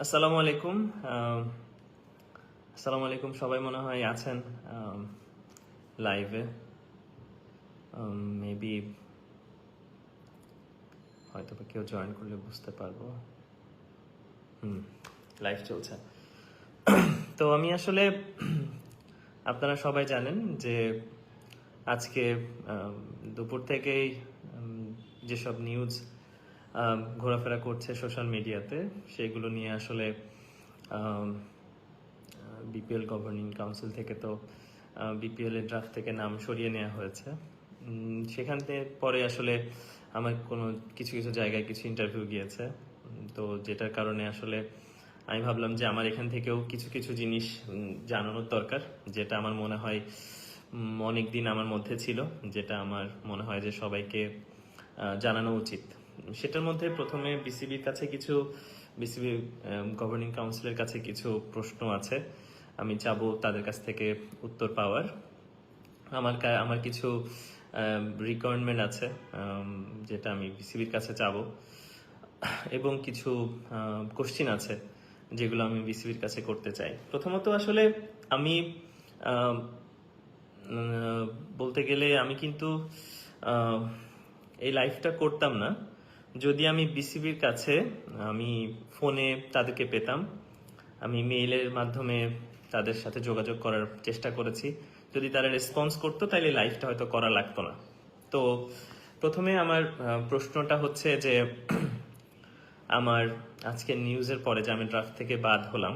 আসসালামু আলাইকুম। আসসালামু আলাইকুম, সবাই মনে হয় আছেন লাইভে। মেবি হয়তো বা কেউ জয়েন করলে বুঝতে পারবো। লাইভ চলছে। তো আমি আসলে আপনারা সবাই জানেন যে আজকে দুপুর থেকেই যেসব নিউজ ঘোরাফেরা করছে সোশ্যাল মিডিয়াতে, সেগুলো নিয়ে আসলে বিপিএল গভর্নিং কাউন্সিল থেকে তো বিপিএল এর ড্রাফট থেকে নাম সরিয়ে নেওয়া হয়েছে। সেখান থেকে পরে আসলে আমার কোনো কিছু কিছু জায়গায় কিছু ইন্টারভিউ গিয়েছে। তো যেটার কারণে আসলে আমি ভাবলাম যে আমার এখান থেকেও কিছু কিছু জিনিস জানানোর দরকার, যেটা আমার মনে হয় অনেক দিন আমার মধ্যে ছিল, যেটা আমার মনে হয় যে সবাইকে জানানো উচিত। সেটার মধ্যে প্রথমে বিসিবি গভর্নিং কাউন্সিলের কাছে কিছু প্রশ্ন আছে, আমি চাবো তাদের কাছ থেকে উত্তর পাওয়ার। আমার কিছু রিকোয়ারমেন্ট আছে যেটা আমি বিসিবির কাছে চাবো, এবং কিছু কোশ্চিন আছে যেগুলো আমি বিসিবির কাছে করতে চাই। প্রথমত আসলে আমি বলতে গেলে আমি কিন্তু এই লাইফটা করতাম না যদি আমি বিসিবির কাছে আমি ফোনে তাদেরকে পেতাম, আমি মেইলের মাধ্যমে তাদের সাথে যোগাযোগ করার চেষ্টা করেছি। যদি তারা রেসপন্স করতো তাহলে লাইফটা হয়তো করা লাগতো না। তো প্রথমে আমার প্রশ্নটা হচ্ছে যে আমার আজকের নিউজের পরে যে আমি ড্রাফট থেকে বাদ হলাম,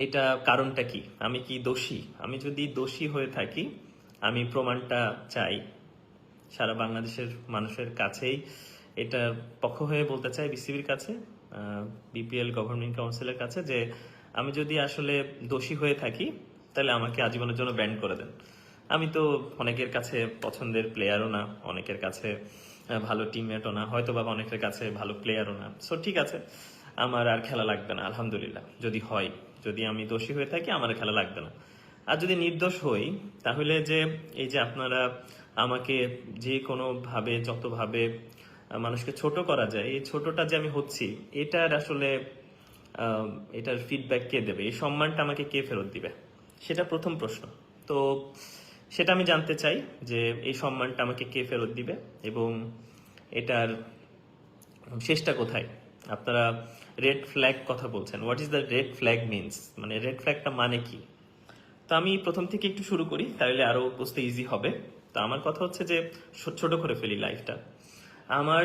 এটা কারণটা কি? আমি কি দোষী? আমি যদি দোষী হয়ে থাকি, আমি প্রমাণটা চাই সারা বাংলাদেশের মানুষের কাছেই। এটা পক্ষ হয়ে বলতে চাই বিসিবির কাছে, বিপিএল গভর্নিং কাউন্সিলের কাছে, যে আমি যদি আসলে দোষী হয়ে থাকি তাহলে আমাকে আজীবনের জন্য ব্যান করে দেন। আমি তো অনেকের কাছে পছন্দের প্লেয়ারও না, অনেকের কাছে ভালো টিমমেটও না, হয়তো বা অনেকের কাছে ভালো প্লেয়ারও না। সো ঠিক আছে, আমার আর খেলা লাগবে না আলহামদুলিল্লাহ। যদি আমি দোষী হয়ে থাকি, আমার খেলা লাগবে না। আর যদি নির্দোষ হই, তাহলে যে এই যে আপনারা আমাকে যে কোনোভাবে যতভাবে মানুষকে ছোট করা যায়, এই ছোটটা যে আমি হচ্ছি, এটার আসলে এটার ফিডব্যাক কে দেবে? এই সম্মানটা আমাকে কে ফেরত দিবে? সেটা প্রথম প্রশ্ন। তো সেটা আমি জানতে চাই যে এই সম্মানটা আমাকে কে ফেরত দিবে, এবং এটার শেষটা কোথায়? আপনারা রেড ফ্ল্যাগ কথা বলছেন, what is the red flag means, মানে রেড ফ্ল্যাগটা মানে কি? তো আমি প্রথম থেকে একটু শুরু করি, তাহলে আরো বুঝতে ইজি হবে। তো আমার কথা হচ্ছে যে ছোট করে ফেলি লাইফটা। আমার